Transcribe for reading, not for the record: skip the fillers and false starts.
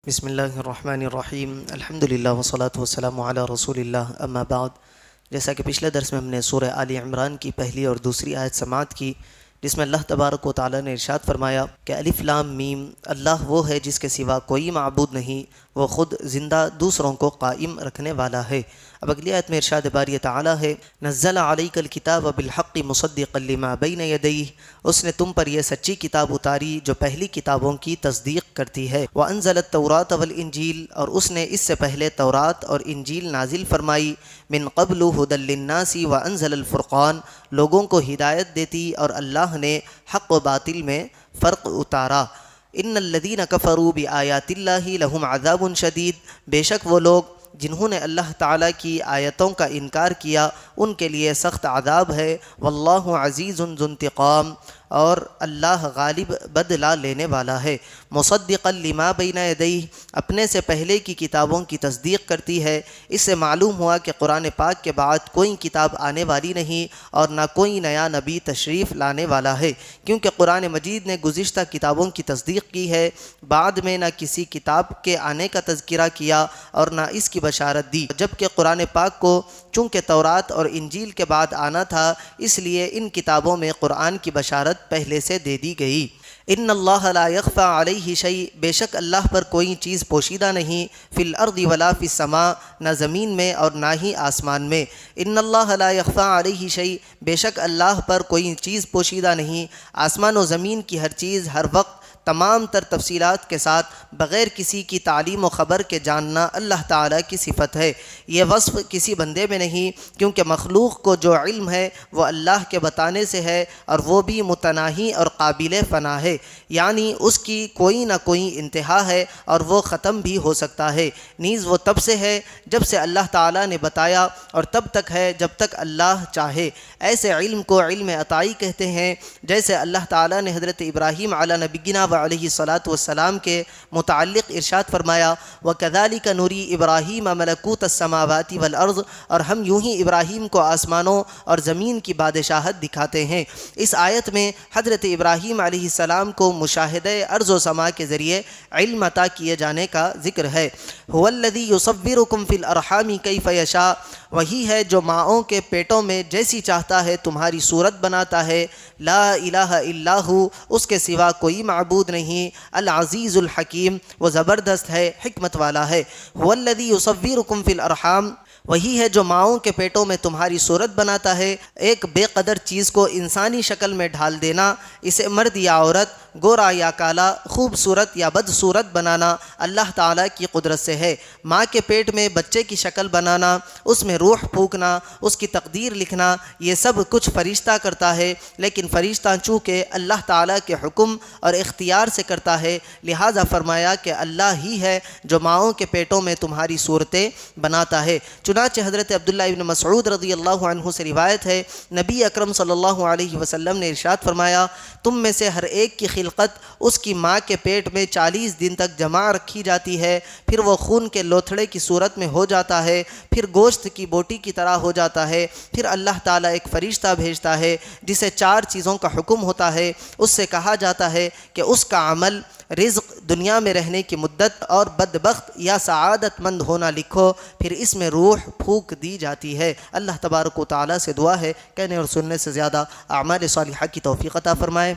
بسم اللہ الرحمن الرحیم الحمدللہ والصلاة والسلام علی رسول اللہ اما بعد۔ جیسا کہ پچھلے درس میں ہم نے سورہ آل عمران کی پہلی اور دوسری آیت سماعت کی، جس میں اللہ تبارک و تعالیٰ نے ارشاد فرمایا کہ الف لام میم، اللہ وہ ہے جس کے سوا کوئی معبود نہیں، وہ خود زندہ دوسروں کو قائم رکھنے والا ہے۔ اب اگلی آیت میں ارشاد باری تعالیٰ ہے نزل علیک الکتاب بالحق مصدقا لما بین یدیہ، اس نے تم پر یہ سچی کتاب اتاری جو پہلی کتابوں کی تصدیق کرتی ہے۔ وانزل التوراۃ والانجیل، اور اس نے اس سے پہلے تورات اور انجیل نازل فرمائی۔ من قبل ھدی للناس وانزل الفرقان، لوگوں کو ہدایت دیتی اور اللہ نے حق و باطل میں فرق اتارا۔ ان الذین کفروا بآیات اللہ لہم عذاب شدید، بے شک وہ لوگ جنہوں نے اللہ تعالیٰ کی آیتوں کا انکار کیا ان کے لیے سخت عذاب ہے۔ واللہ عزیز ذو انتقام، اور اللہ غالب بدلہ لینے والا ہے۔ مصدقا لما بین یدیہ، اپنے سے پہلے کی کتابوں کی تصدیق کرتی ہے۔ اس سے معلوم ہوا کہ قرآن پاک کے بعد کوئی کتاب آنے والی نہیں اور نہ کوئی نیا نبی تشریف لانے والا ہے، کیونکہ قرآن مجید نے گزشتہ کتابوں کی تصدیق کی ہے، بعد میں نہ کسی کتاب کے آنے کا تذکرہ کیا اور نہ اس کی بشارت دی، جبکہ قرآن پاک کو چونکہ تورات اور انجیل کے بعد آنا تھا، اس لیے ان کتابوں میں قرآن کی بشارت پہلے سے دے دی گئی۔ ان اللہ لا یخفی علیہ شیء، بے شک اللہ پر کوئی چیز پوشیدہ نہیں، فی الارض ولا فی السماء، نہ زمین میں اور نہ ہی آسمان میں۔ ان اللہ لا یخفی علیہ شیء، بے شک اللہ پر کوئی چیز پوشیدہ نہیں، آسمان و زمین کی ہر چیز ہر وقت تمام تر تفصیلات کے ساتھ بغیر کسی کی تعلیم و خبر کے جاننا اللہ تعالیٰ کی صفت ہے۔ یہ وصف کسی بندے میں نہیں، کیونکہ مخلوق کو جو علم ہے وہ اللہ کے بتانے سے ہے، اور وہ بھی متناہی اور قابل فنا ہے، یعنی اس کی کوئی نہ کوئی انتہا ہے اور وہ ختم بھی ہو سکتا ہے۔ نیز وہ تب سے ہے جب سے اللہ تعالیٰ نے بتایا، اور تب تک ہے جب تک اللہ چاہے۔ ایسے علم کو علم عطائی کہتے ہیں، جیسے اللہ تعالیٰ نے حضرت ابراہیم علی نبینا علیہ الصلاۃ والسلام کے متعلق ارشاد فرمایا وَكَذَلِكَ نُرِي إِبْرَاهِيمَ مَلَكُوتَ السَّمَاوَاتِ وَالْأَرْضِ، اور ہم یوں ہی ابراہیم کو آسمانوں اور زمین کی بادشاہت دکھاتے ہیں۔ اس آیت میں حضرت ابراہیم علیہ السلام کو مشاہدہ ارض و سما کے ذریعے علم عطا کیے جانے کا ذکر ہے۔ هُوَ الَّذِي يُصَوِّرُكُمْ فِي الْأَرْحَامِ كَيْفَ يَشَاءُ، وہی ہے جو ماؤں کے پیٹوں میں جیسی چاہتا ہے تمہاری صورت بناتا ہے۔ لا الہ الا ہو، اس کے سوا کوئی معبود نہیں۔ العزیز الحکیم، وہ زبردست ہے، حکمت والا ہے۔ هو الذی یصورکم فی الارحام، وہی ہے جو ماؤں کے پیٹوں میں تمہاری صورت بناتا ہے۔ ایک بے قدر چیز کو انسانی شکل میں ڈھال دینا، اسے مرد یا عورت، گورا یا کالا، خوبصورت یا بدصورت بنانا اللہ تعالیٰ کی قدرت سے ہے۔ ماں کے پیٹ میں بچے کی شکل بنانا، اس میں روح پھونکنا، اس کی تقدیر لکھنا، یہ سب کچھ فرشتہ کرتا ہے، لیکن فرشتہ چونکہ اللہ تعالیٰ کے حکم اور اختیار سے کرتا ہے، لہٰذا فرمایا کہ اللہ ہی ہے جو ماؤں کے پیٹوں میں تمہاری صورتیں بناتا ہے۔ چنانچہ حضرت عبداللہ ابن مسعود رضی اللہ عنہ سے روایت ہے، نبی اکرم صلی اللہ علیہ وسلم نے ارشاد فرمایا تم میں سے ہر ایک کی خلقت اس کی ماں کے پیٹ میں 40 دن تک جمع رکھی جاتی ہے، پھر وہ خون کے لوتھڑے کی صورت میں ہو جاتا ہے، پھر گوشت کی بوٹی کی طرح ہو جاتا ہے، پھر اللہ تعالیٰ ایک فرشتہ بھیجتا ہے جسے 4 چیزوں کا حکم ہوتا ہے۔ اس سے کہا جاتا ہے کہ اس کا عمل، رزق، دنیا میں رہنے کی مدت اور بدبخت یا سعادت مند ہونا لکھو، پھر اس میں روح پھونک دی جاتی ہے۔ اللہ تبارک و تعالیٰ سے دعا ہے کہنے اور سننے سے زیادہ اعمال صالحہ کی توفیق عطا فرمائے۔